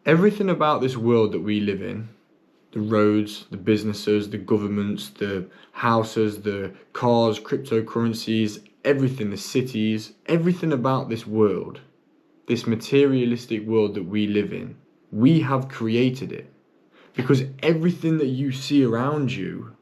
Everything about this world that we live in, the roads, the businesses, the governments, the houses, the cars, cryptocurrencies, everything, the cities, everything about this world, this materialistic world that we live in, we have created it. Because everything that you see around you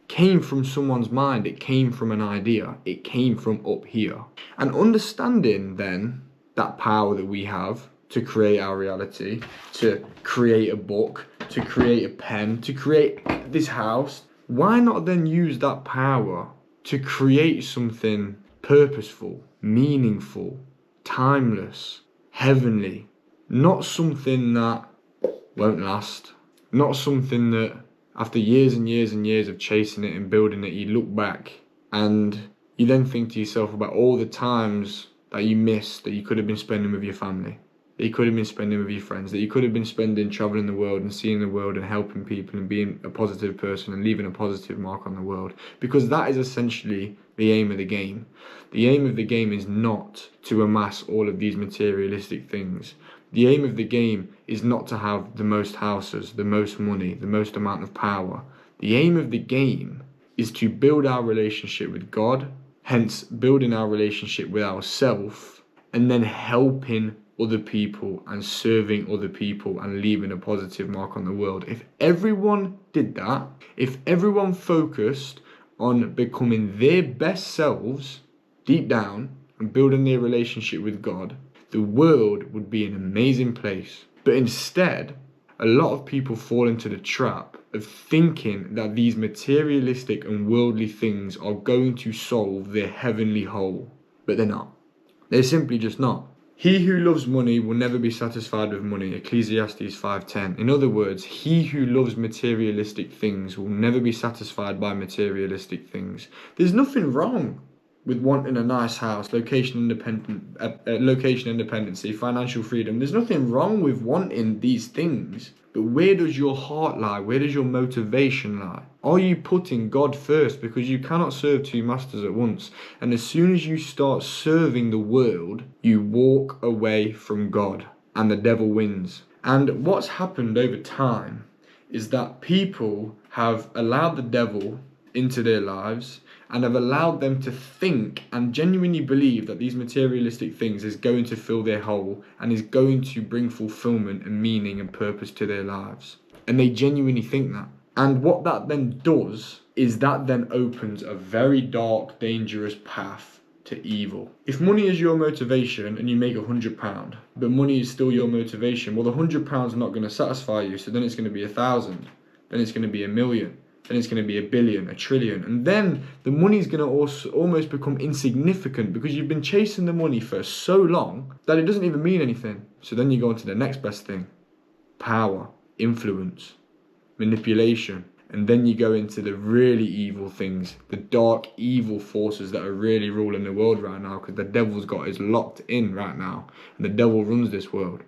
came from someone's mind, it came from an idea, it came from up here. And understanding then that power that we have to create our reality, to create a book, to create a pen, to create this house, why not then use that power to create something purposeful, meaningful, timeless, heavenly, not something that won't last, not something that after years and years and years of chasing it and building it, you look back and you then think to yourself about all the times that you missed that you could have been spending with your family, that you could have been spending with your friends, that you could have been spending traveling the world and seeing the world and helping people and being a positive person and leaving a positive mark on the world. Because that is essentially the aim of the game. The aim of the game is not to amass all of these materialistic things. The aim of the game is not to have the most houses, the most money, the most amount of power. The aim of the game is to build our relationship with God, hence building our relationship with ourselves, and then helping other people and serving other people and leaving a positive mark on the world. If everyone did that, if everyone focused on becoming their best selves deep down and building their relationship with God, the world would be an amazing place. But instead, a lot of people fall into the trap of thinking that these materialistic and worldly things are going to solve their heavenly hole. But they're not. They're simply just not. He who loves money will never be satisfied with money, Ecclesiastes 5:10. In other words, he who loves materialistic things will never be satisfied by materialistic things. There's nothing wrong with wanting a nice house, location independency, financial freedom. There's nothing wrong with wanting these things. But where does your heart lie? Where does your motivation lie? Are you putting God first? Because you cannot serve two masters at once. And as soon as you start serving the world, you walk away from God and the devil wins. And what's happened over time is that people have allowed the devil into their lives and have allowed them to think and genuinely believe that these materialistic things is going to fill their hole and is going to bring fulfillment and meaning and purpose to their lives. And they genuinely think that. And what that then does is that then opens a very dark, dangerous path to evil. If money is your motivation and you make £100, but money is still your motivation, well, the £100 is not going to satisfy you, so then it's going to be 1,000, then it's going to be 1,000,000. Then it's going to be 1 billion, 1 trillion. And then the money's going to also almost become insignificant because you've been chasing the money for so long that it doesn't even mean anything. So then you go on to the next best thing. Power, influence, manipulation. And then you go into the really evil things, the dark evil forces that are really ruling the world right now, because the devil's got us locked in right now. And the devil runs this world.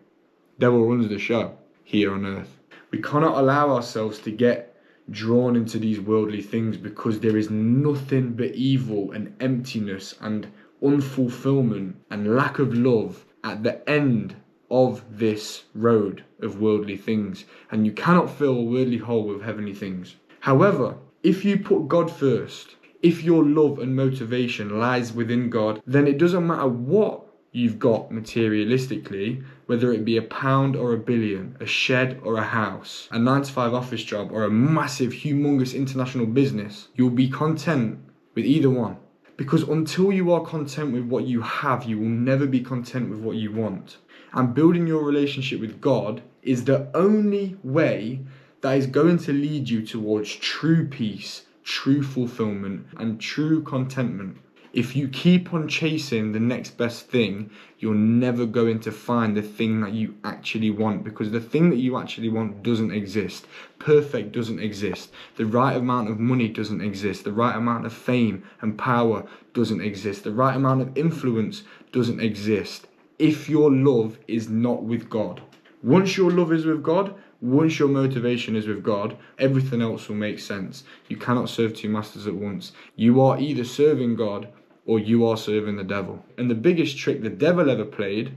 The devil runs the show here on earth. We cannot allow ourselves to get drawn into these worldly things because there is nothing but evil and emptiness and unfulfillment and lack of love at the end of this road of worldly things, and you cannot fill a worldly hole with heavenly things. However, if you put God first, if your love and motivation lies within God, then it doesn't matter what you've got materialistically, whether it be £1 or 1 billion, a shed or a house, a 9-to-5 office job or a massive, humongous international business, you'll be content with either one. Because until you are content with what you have, you will never be content with what you want. And building your relationship with God is the only way that is going to lead you towards true peace, true fulfillment, and true contentment. If you keep on chasing the next best thing, you're never going to find the thing that you actually want, because the thing that you actually want doesn't exist. Perfect doesn't exist. The right amount of money doesn't exist. The right amount of fame and power doesn't exist. The right amount of influence doesn't exist if your love is not with God. Once your love is with God, once your motivation is with God, everything else will make sense. You cannot serve two masters at once. You are either serving God or you are serving the devil. And the biggest trick the devil ever played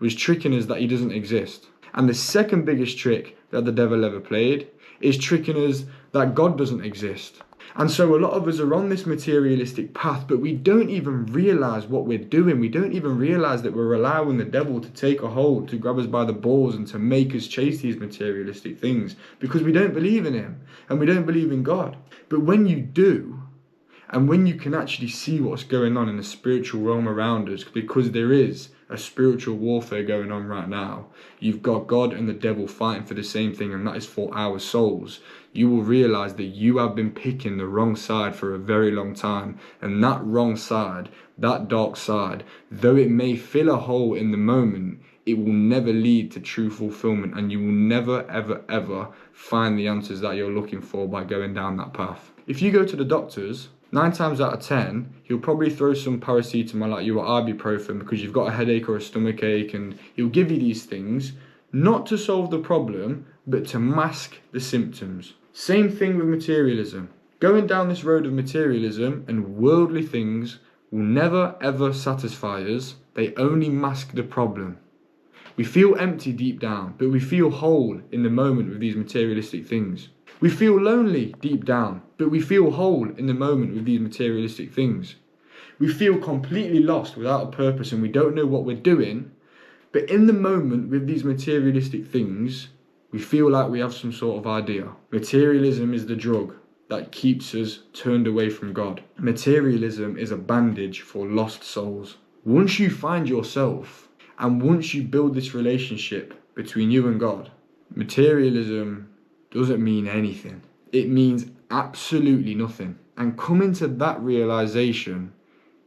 was tricking us that he doesn't exist. And the second biggest trick that the devil ever played is tricking us that God doesn't exist. And so a lot of us are on this materialistic path, but we don't even realize what we're doing. We don't even realize that we're allowing the devil to take a hold, to grab us by the balls and to make us chase these materialistic things, because we don't believe in him and we don't believe in God. But when you do, and when you can actually see what's going on in the spiritual realm around us, because there is a spiritual warfare going on right now, you've got God and the devil fighting for the same thing, and that is for our souls. You will realize that you have been picking the wrong side for a very long time, and that wrong side, that dark side, though it may fill a hole in the moment, it will never lead to true fulfillment, and you will never ever find the answers that you're looking for by going down that path. If you go to the doctors, 9 times out of 10, he'll probably throw some paracetamol at you or ibuprofen because you've got a headache or a stomach ache, and he'll give you these things not to solve the problem, but to mask the symptoms. Same thing with materialism. Going down this road of materialism and worldly things will never ever satisfy us. They only mask the problem. We feel empty deep down, but we feel whole in the moment with these materialistic things. We feel lonely deep down, but we feel whole in the moment with these materialistic things. We feel completely lost without a purpose and we don't know what we're doing, but in the moment with these materialistic things, we feel like we have some sort of idea. Materialism is the drug that keeps us turned away from God. Materialism is a bandage for lost souls. Once you find yourself and once you build this relationship between you and God, materialism doesn't mean anything. It means absolutely nothing. And coming to that realization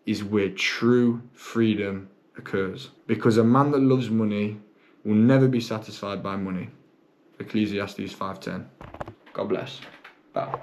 is where true freedom occurs. Because a man that loves money will never be satisfied by money. Ecclesiastes 5:10. God bless. Bye.